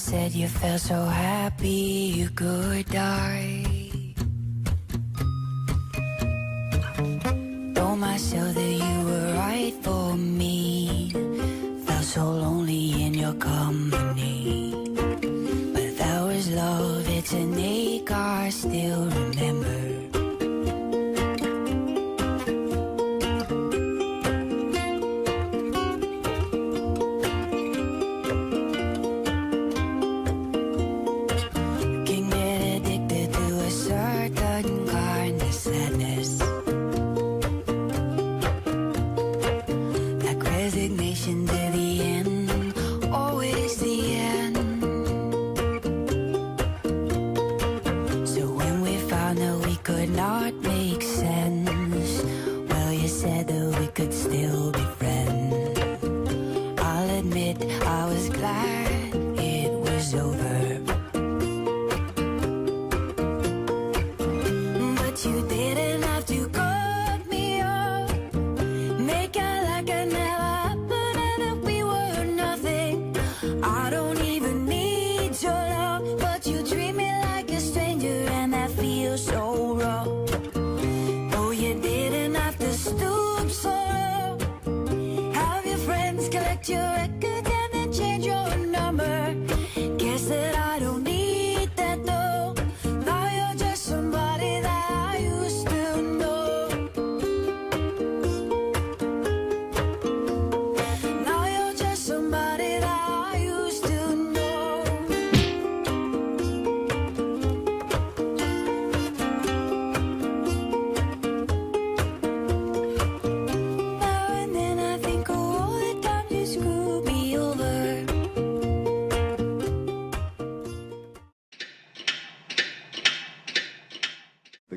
said you felt so happy you could die. Told myself that you were right for me. Felt so lonely in your company. But that was love, it's an ache I still remember.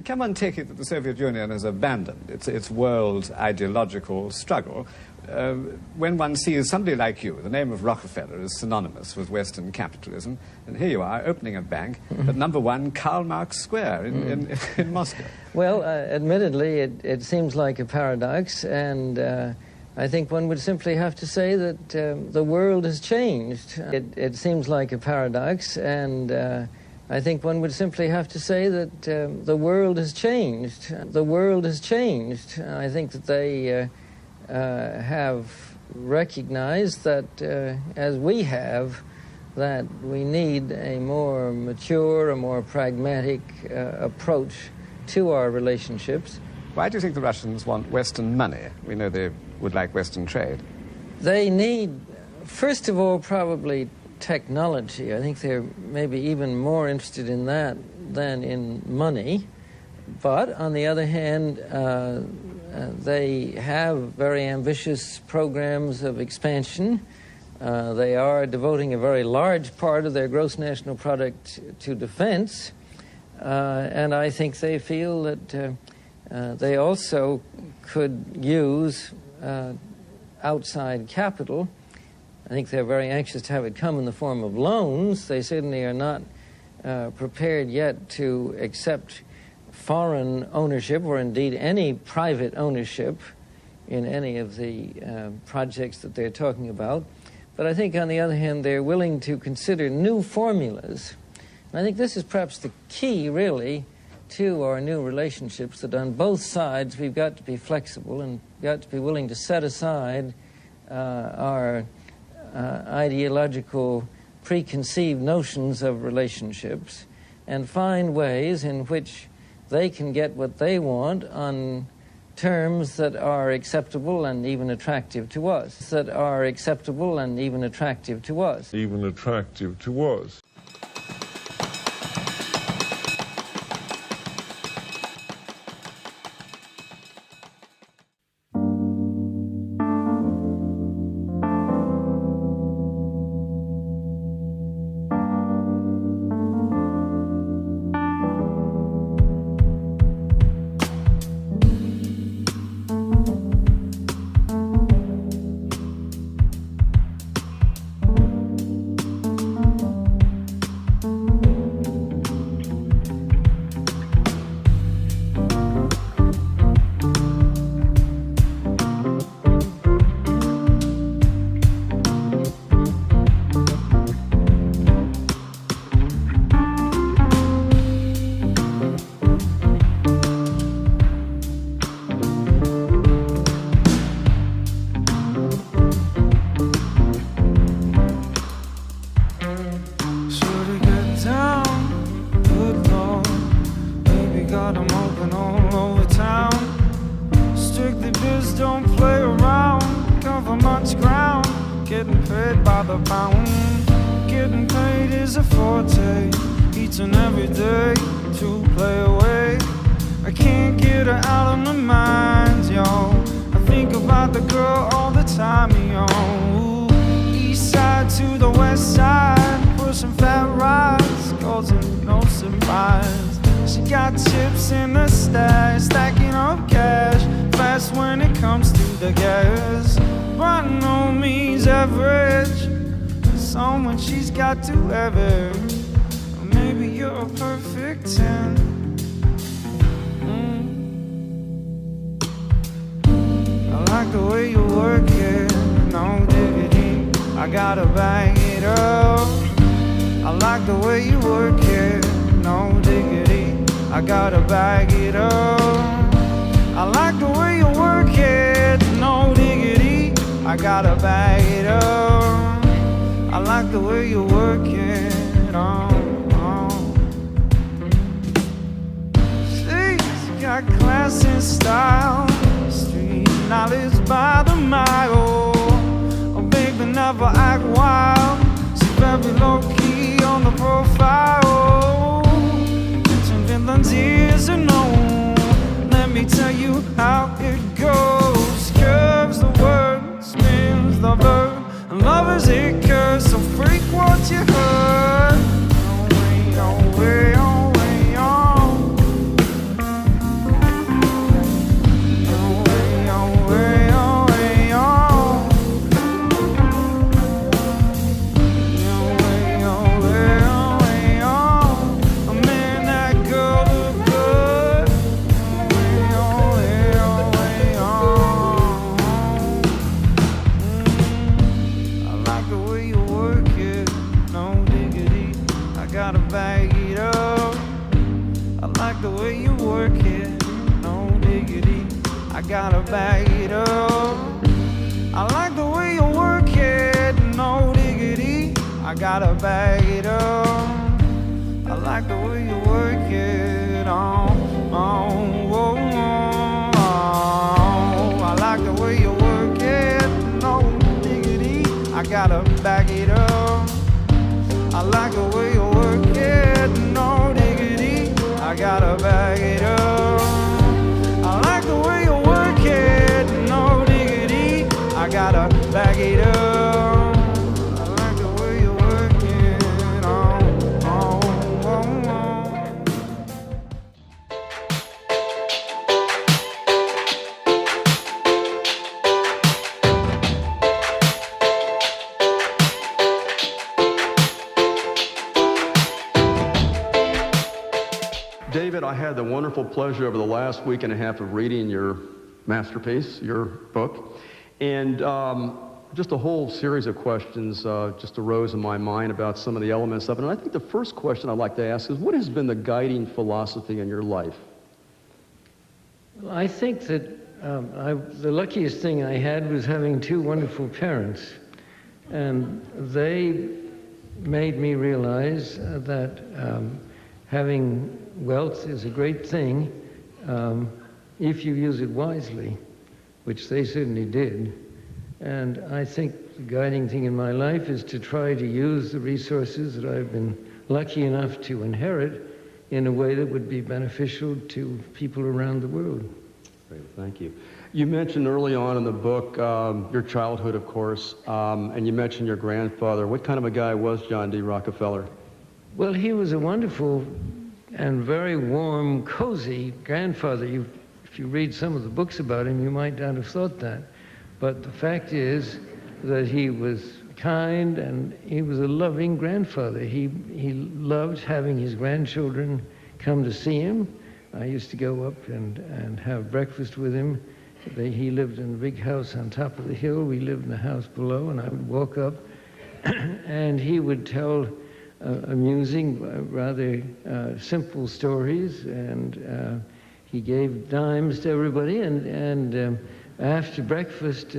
Can one take it that the Soviet Union has abandoned its world ideological struggle when one sees somebody like you? The name of Rockefeller is synonymous with Western capitalism, and here you are opening a bank at number 1 Karl Marx Square in Moscow. Well, admittedly, it seems like a paradox, and I think one would simply have to say that the world has changed. It seems like a paradox, and I think one would simply have to say that the world has changed. The world has changed. I think that they have recognized that, as we have, that we need a more mature, a more pragmatic approach to our relationships. Why do you think the Russians want Western money? We know they would like Western trade. They need, first of all, probably technology. I think they're maybe even more interested in that than in money. But on the other hand, they have very ambitious programs of expansion. They are devoting a very large part of their gross national product to defense. And I think they feel that they also could use outside capital. I think they're very anxious to have it come in the form of loans. They certainly are not prepared yet to accept foreign ownership, or indeed any private ownership, in any of the projects that they're talking about. But I think, on the other hand, they're willing to consider new formulas. And I think this is perhaps the key, really, to our new relationships, that on both sides we've got to be flexible and got to be willing to set aside our ideological preconceived notions of relationships and find ways in which they can get what they want on terms that are acceptable and even attractive to us. That are acceptable and even attractive to us. Even attractive to us. missing every day to play away. I can't get her out of my mind, yo. I think about the girl all the time, yo. Ooh, east side to the west side, pushing fat rides, goals and no surprise. She got chips in the stash, stacking up cash, fast when it comes to the gas. By no means average, someone she's got to have it. Or maybe you're a perfect 10. I like the way you work it, no diggity, I gotta bang it up. I like the way you work it, no diggity, I gotta bag it up. I like the way you work it, no diggity, I gotta bag it up. I like the way you work it, She's got class and style, street knowledge by the mile. Oh baby, never act wild, she's very low-key on the profile. Mention villains ears are known, let me tell you how it goes. Curves the word, spins the verb, and lovers it curves, so freak what you heard. Oh way, oh way, oh. Oh way, oh way, oh way, oh. Oh way, oh way, oh way, oh. Oh man, that girl look good. Oh way, oh way, oh way, oh. I like the way you work it, no diggity, I gotta bag it up. I like the way you work it, no diggity, I gotta bag it up. I like the way you work it, no diggity, I gotta bag it up. I like the way you work it, oh. I like the way you work it, no diggity, I gotta bag it up. I like the way you work it, no diggity, I gotta bag it up. I like the way you work it, no diggity, I gotta bag it up. I like the way you work it, oh. David, I had the wonderful pleasure over the last week and a half of reading your masterpiece, your book, and just a whole series of questions just arose in my mind about some of the elements of it. And I think the first question I'd like to ask is, what has been the guiding philosophy in your life? Well, I think that the luckiest thing I had was having two wonderful parents, and they made me realize that having wealth is a great thing if you use it wisely, which they certainly did. And I think the guiding thing in my life is to try to use the resources that I've been lucky enough to inherit in a way that would be beneficial to people around the world. Great, thank you. You mentioned early on in the book your childhood, of course, and you mentioned your grandfather. What kind of a guy was John D. Rockefeller? Well, he was a wonderful and very warm, cozy grandfather. If you read some of the books about him, you might not have thought that. But the fact is that he was kind and he was a loving grandfather. He loved having his grandchildren come to see him. I used to go up and have breakfast with him. He lived in a big house on top of the hill. We lived in a house below, and I would walk up and he would tell amusing, rather simple stories, and he gave dimes to everybody, and after breakfast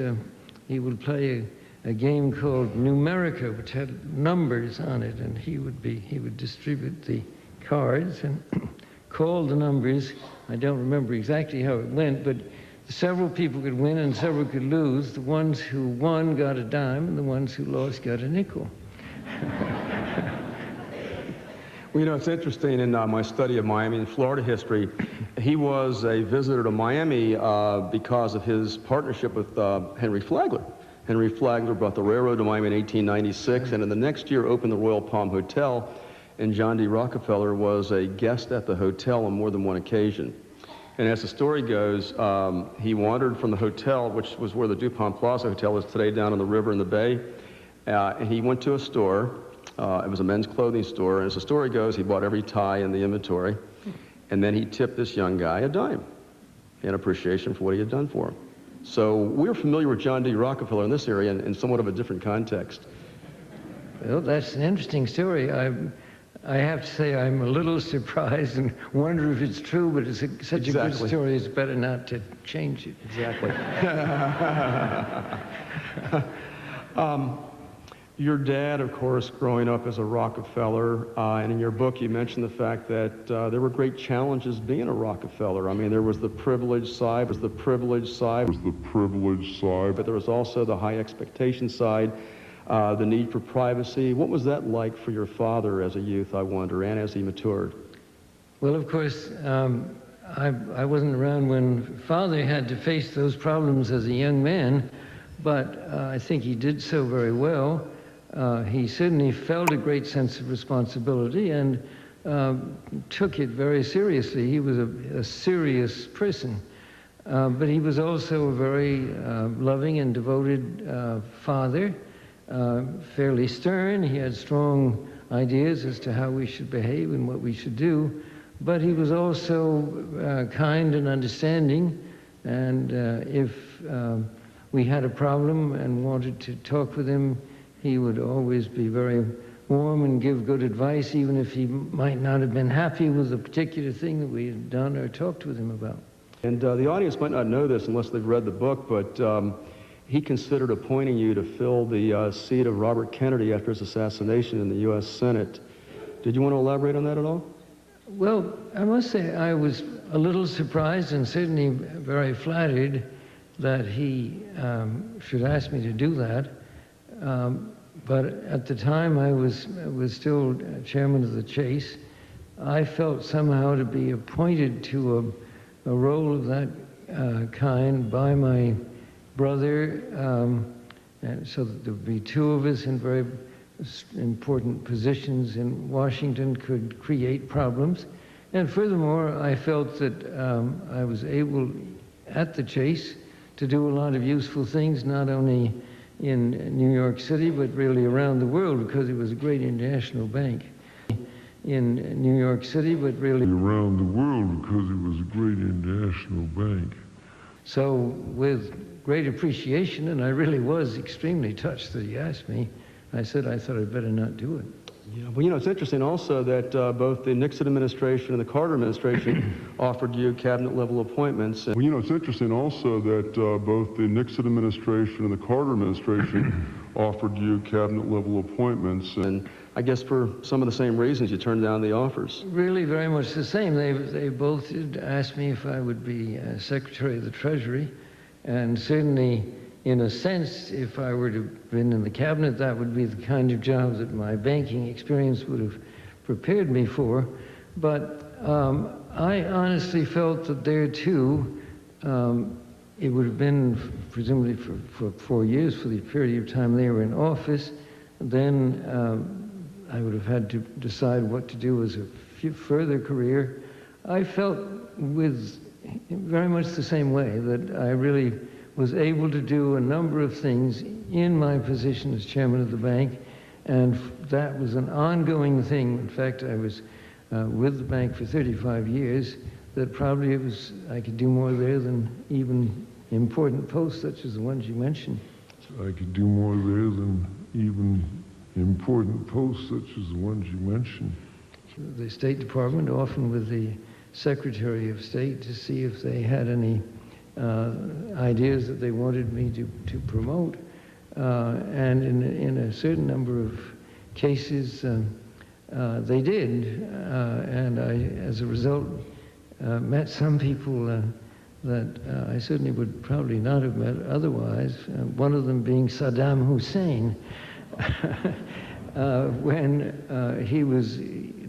he would play a game called Numerica, which had numbers on it, and he would distribute the cards and call the numbers. I don't remember exactly how it went, but several people could win and several could lose. The ones who won got a dime, and the ones who lost got a nickel. Well, you know, it's interesting in my study of Miami and Florida history, he was a visitor to Miami because of his partnership with Henry Flagler. Henry Flagler brought the railroad to Miami in 1896, and in the next year opened the Royal Palm Hotel, and John D. Rockefeller was a guest at the hotel on more than one occasion. And as the story goes, he wandered from the hotel, which was where the DuPont Plaza Hotel is today, down on the river in the bay, and he went to a store. It was a men's clothing store, and as the story goes, he bought every tie in the inventory, and then he tipped this young guy a dime in appreciation for what he had done for him. So we're familiar with John D. Rockefeller in this area in somewhat of a different context. Well, that's an interesting story. I have to say I'm a little surprised and wonder if it's true, but it's such a good story, it's better not to change it. Exactly. Your dad, of course, growing up as a Rockefeller, and in your book you mentioned the fact that there were great challenges being a Rockefeller. I mean, there was the privileged side, but there was also the high expectation side, the need for privacy. What was that like for your father as a youth, I wonder, and as he matured? Well, of course, I wasn't around when Father had to face those problems as a young man, but I think he did so very well. He certainly felt a great sense of responsibility and took it very seriously. He was a serious person, but he was also a very loving and devoted father, fairly stern. He had strong ideas as to how we should behave and what we should do, but he was also kind and understanding, and if we had a problem and wanted to talk with him, he would always be very warm and give good advice, even if he might not have been happy with the particular thing that we had done or talked with him about. And the audience might not know this unless they've read the book, but he considered appointing you to fill the seat of Robert Kennedy after his assassination in the U.S. Senate. Did you want to elaborate on that at all? Well, I must say I was a little surprised and certainly very flattered that he should ask me to do that. But at the time I was still chairman of the Chase. I felt somehow to be appointed to a role of that kind by my brother, and so that there would be two of us in very important positions in Washington could create problems. And furthermore, I felt that I was able at the Chase to do a lot of useful things, not only in New York City, but really around the world, because it was a great international bank. In New York City, but really around the world, because it was a great international bank. So with great appreciation, and I really was extremely touched that he asked me, I said I thought I'd better not do it. Yeah, well, you know, it's interesting also that both the Nixon administration and the Carter administration offered you cabinet-level appointments. Well, you know, it's interesting also that both the Nixon administration and the Carter administration offered you cabinet-level appointments. And I guess for some of the same reasons you turned down the offers. Really very much the same. They both did ask me if I would be Secretary of the Treasury, and certainly in a sense, if I were to have been in the cabinet, that would be the kind of job that my banking experience would have prepared me for. But I honestly felt that there too, it would have been presumably for 4 years, for the period of time they were in office. Then I would have had to decide what to do as a further career. I felt with very much the same way, that I really was able to do a number of things in my position as chairman of the bank, and that was an ongoing thing. In fact, I was with the bank for 35 years, that probably I could do more there than even important posts such as the ones you mentioned. So I could do more there than even important posts such as the ones you mentioned. The State Department, often with the Secretary of State, to see if they had any ideas that they wanted me to promote. And in a certain number of cases, they did. And I, as a result, met some people that I certainly would probably not have met otherwise, one of them being Saddam Hussein. When he was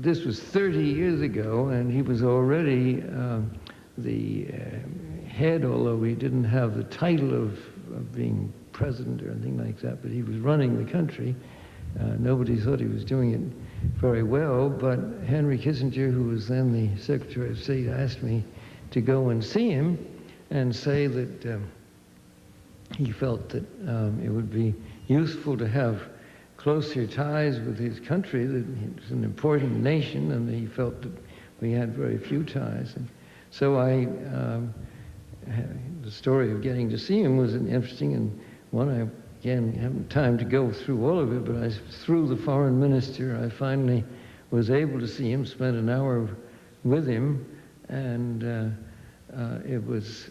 this was 30 years ago, and he was already the head, although he didn't have the title of being president or anything like that, but he was running the country. Nobody thought he was doing it very well, but Henry Kissinger, who was then the Secretary of State, asked me to go and see him and say that he felt that it would be useful to have closer ties with his country, that it's an important nation, and he felt that we had very few ties. And so the story of getting to see him was an interesting and one. I, again, haven't time to go through all of it, but through the foreign minister, I finally was able to see him, spent an hour with him, and it was,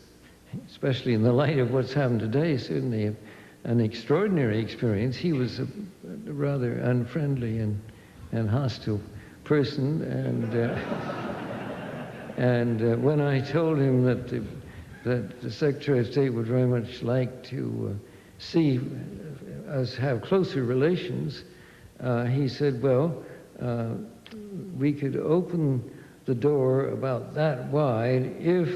especially in the light of what's happened today, certainly an extraordinary experience. He was a rather unfriendly and hostile person, and when I told him that the Secretary of State would very much like to see us have closer relations, he said, well, we could open the door about that wide if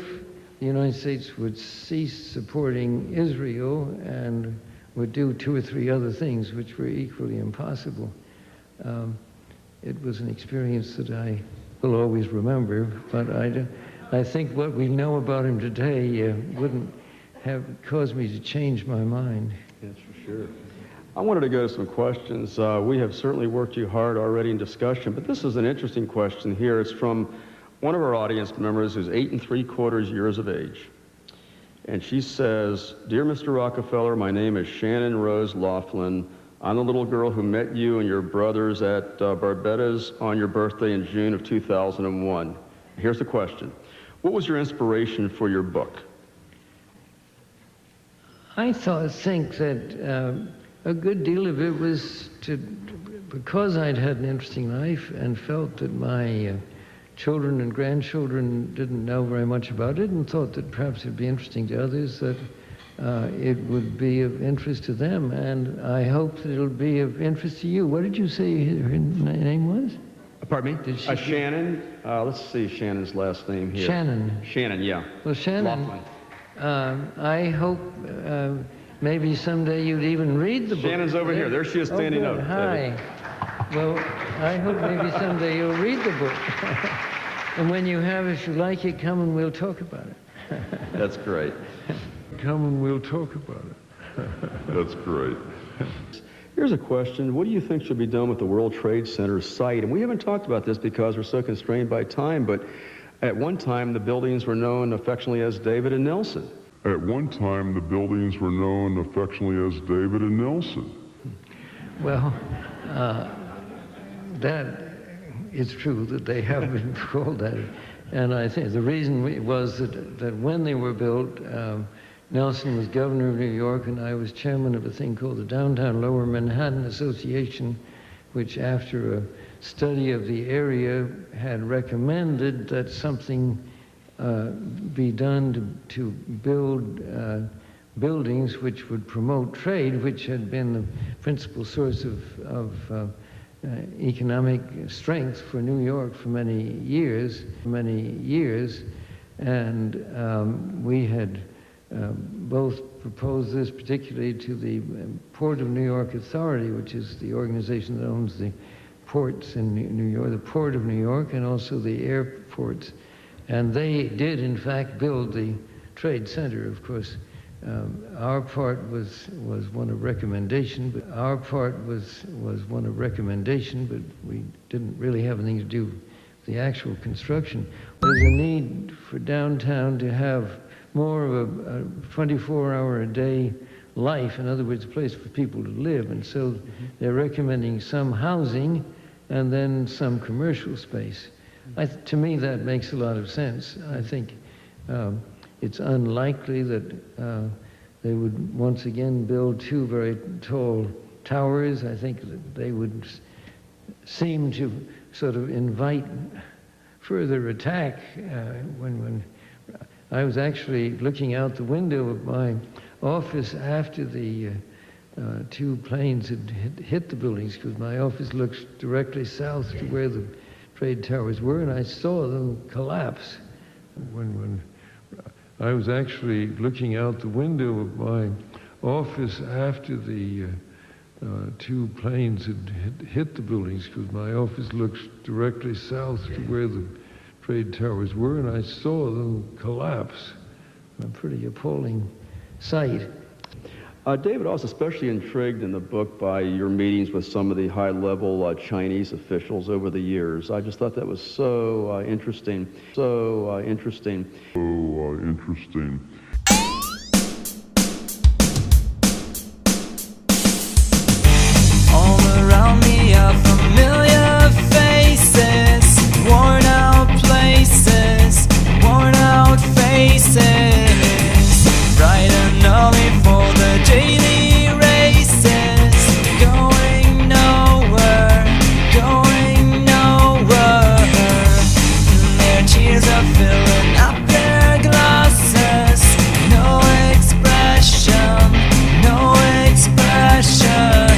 the United States would cease supporting Israel and would do 2 or 3 other things which were equally impossible. It was an experience that I will always remember, but I think what we know about him today wouldn't have caused me to change my mind. Yes, for sure. I wanted to go to some questions. We have certainly worked you hard already in discussion, but this is an interesting question here. It's from one of our audience members who's 8 3/4 years of age. And she says, "Dear Mr. Rockefeller, my name is Shannon Rose Laughlin. I'm the little girl who met you and your brothers at Barbetta's on your birthday in June of 2001. Here's the question. What was your inspiration for your book?" I think that a good deal of it was because I'd had an interesting life and felt that my children and grandchildren didn't know very much about it, and thought that perhaps it'd be interesting to others, that it would be of interest to them, and I hope that it'll be of interest to you. What did you say her name was? Pardon me? Did she Shannon. Let's see Shannon's last name here. Shannon. Shannon, yeah. Well, Shannon, Laughlin. I hope maybe someday you'd even read the book. Shannon's over here. There she is standing up. Hi. Well, I hope maybe someday you'll read the book. And when you have, if you like it, come and we'll talk about it. That's great. Come and we'll talk about it. That's great. Here's a question. What do you think should be done with the World Trade Center site? And we haven't talked about this because we're so constrained by time, but at one time the buildings were known affectionately as David and Nelson. At one time, the buildings were known affectionately as David and Nelson. Well, that is true that they have been called that. And I think the reason was that when they were built, Nelson was governor of New York, and I was chairman of a thing called the Downtown Lower Manhattan Association, which after a study of the area had recommended that something be done to build buildings which would promote trade, which had been the principal source of economic strength for New York for many years. And we had both proposed this particularly to the Port of New York Authority, which is the organization that owns the ports in New York, the Port of New York, and also the airports. And they did, in fact, build the Trade Center. Of course, our part was one of recommendation, but but we didn't really have anything to do with the actual construction. There's a need for downtown to have more of a 24-hour-a-day life. In other words, a place for people to live. And so they're recommending some housing and then some commercial space. To me, that makes a lot of sense. I think it's unlikely that they would once again build 2 very tall towers. I think that they would seem to sort of invite further attack. When I was actually looking out the window of my office after the 2 planes had hit the buildings, because my office looks directly south to where the trade towers were, and I saw them collapse. When I was actually looking out the window of my office after the two planes had hit the buildings, because my office looks directly south to where the trade towers were, and I saw them collapse. A pretty appalling sight. David, I was especially intrigued in the book by your meetings with some of the high-level Chinese officials over the years. I just thought that was so interesting. So interesting. All around me are familiar faces, worn out places, worn out faces. Bright and early for the daily races, going nowhere, going nowhere. Their tears are filling up their glasses. No expression, no expression.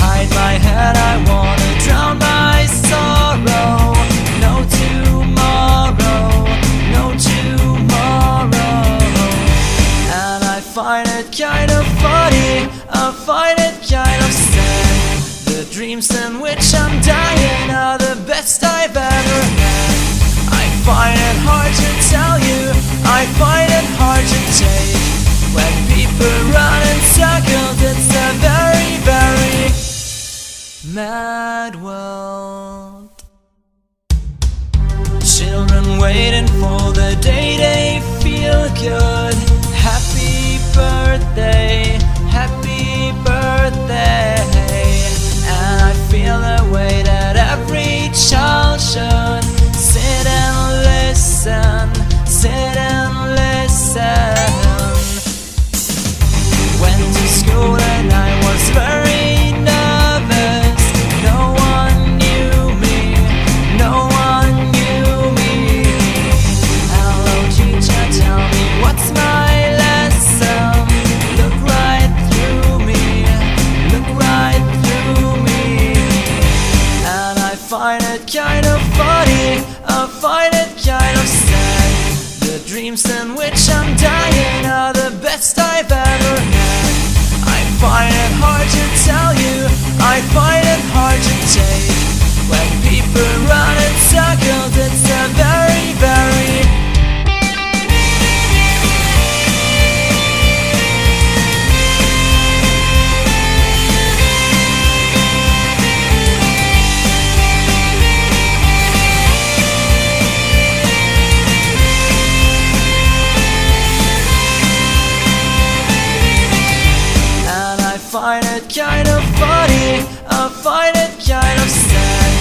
Hide my head, I wanna drown my sorrow. No tomorrow, no tomorrow. And I find it kind of funny, I find it kind of sad. The dreams in which I'm dying are the best I've ever had. I find it hard to tell you, I find it hard to take. When people run in circles, it's a very, very mad world. Children waiting for the day they feel good. Happy birthday, happy birthday. And I feel the way that every child should. Sit and listen, sit and listen. Went to school and I was very nervous. No one knew me, no one knew me. Hello teacher, tell me what's my lesson. Look right through me, look right through me. And I find it kind of funny, I find it kind of sad. The dreams in which I'm dying are the best I've ever had. I find it hard to tell you, I find it hard to take. When people run in circles, it's a very, very find it kind of funny, I find it kind of sad.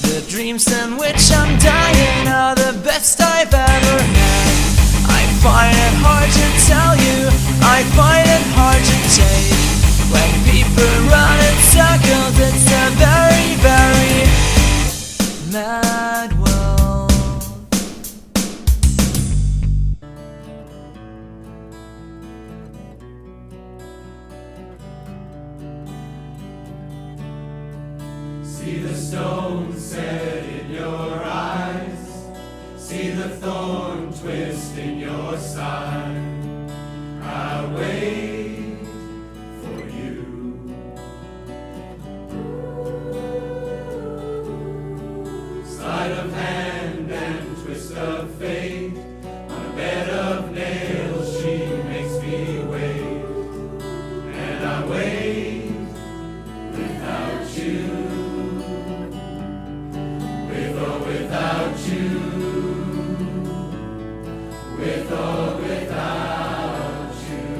The dreams in which I'm dying are the best I've ever had. I find it hard to tell you, I find it hard to take. When people run in circles, it's a very, very mad world. See the stone set in your eyes, see the thorn twist in your side. I wait for you. Sleight of hand and twist of fate, on a bed of nails she makes me wait. And I wait without you. With or without you, with or without you.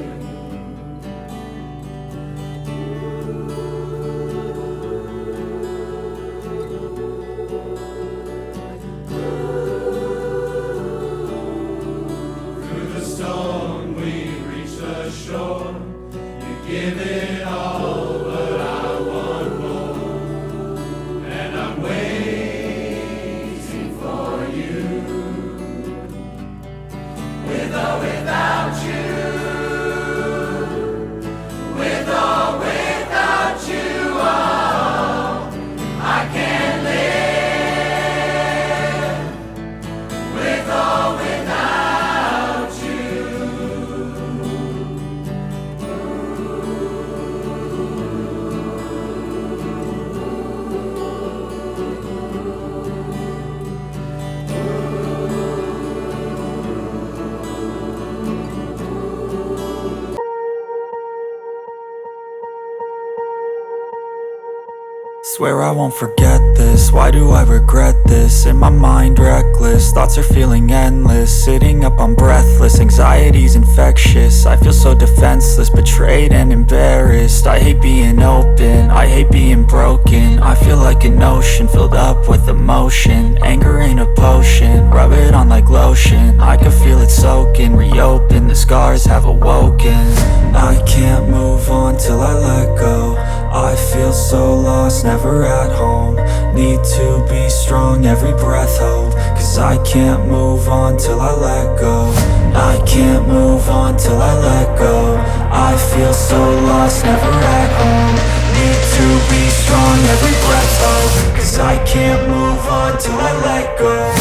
Swear I won't forget this, why do I regret this? In my mind reckless, thoughts are feeling endless. Sitting up I'm breathless, anxiety's infectious. I feel so defenseless, betrayed and embarrassed. I hate being open, I hate being broken. I feel like an ocean filled up with emotion. Anger ain't a potion, rub it on like lotion. I can feel it soaking, reopen, the scars have awoken. I can't move on till I let go. I feel so lost, never at home. Need to be strong, every breath hope. Cause I can't move on till I let go. I can't move on till I let go. I feel so lost, never at home. Need to be strong, every breath hope. Cause I can't move on till I let go.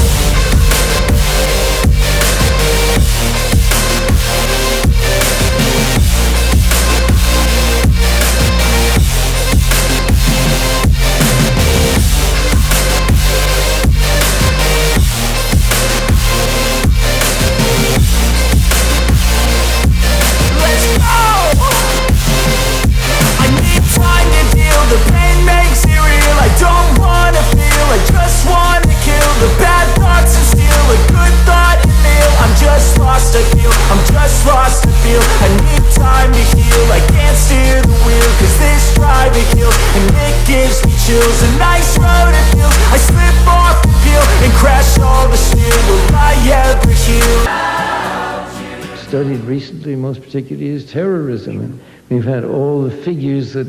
The pain makes it real, I don't wanna feel, I just wanna kill the bad thoughts and steal a good thought and feel. I'm just lost, I feel, I'm just lost, I feel. I need time to heal, I can't steer the wheel. Cause this drive it kills, and it gives me chills. A nice road it feels, I slip off the peel and crash all the steel. Will I ever heal? Studied recently, most particularly, is terrorism. And we've had all the figures that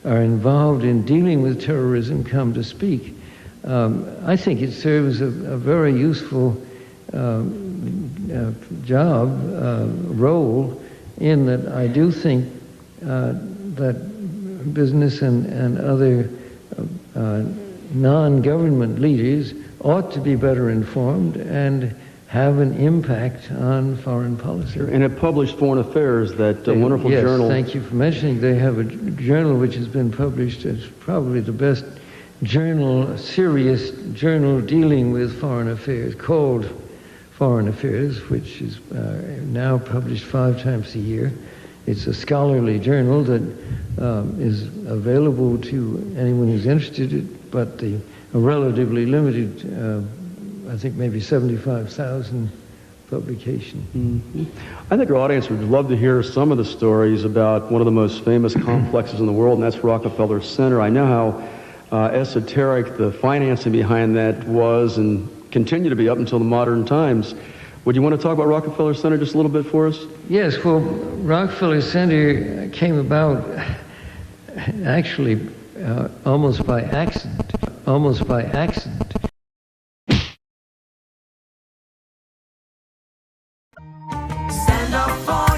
are involved in dealing with terrorism come to speak. I think it serves a very useful role, in that I do think that business and other non-government leaders ought to be better informed and have an impact on foreign policy. And it published Foreign Affairs, that wonderful journal. Yes, thank you for mentioning. They have a journal which has been published. It's probably the best journal, serious journal dealing with foreign affairs, called Foreign Affairs, which is now published 5 times a year. It's a scholarly journal that is available to anyone who's interested in it, but a relatively limited I think maybe 75,000 publication. Mm-hmm. I think our audience would love to hear some of the stories about one of the most famous complexes in the world, and that's Rockefeller Center. I know how esoteric the financing behind that was and continue to be up until the modern times. Would you want to talk about Rockefeller Center just a little bit for us? Yes, well, Rockefeller Center came about actually almost by accident. Stand up for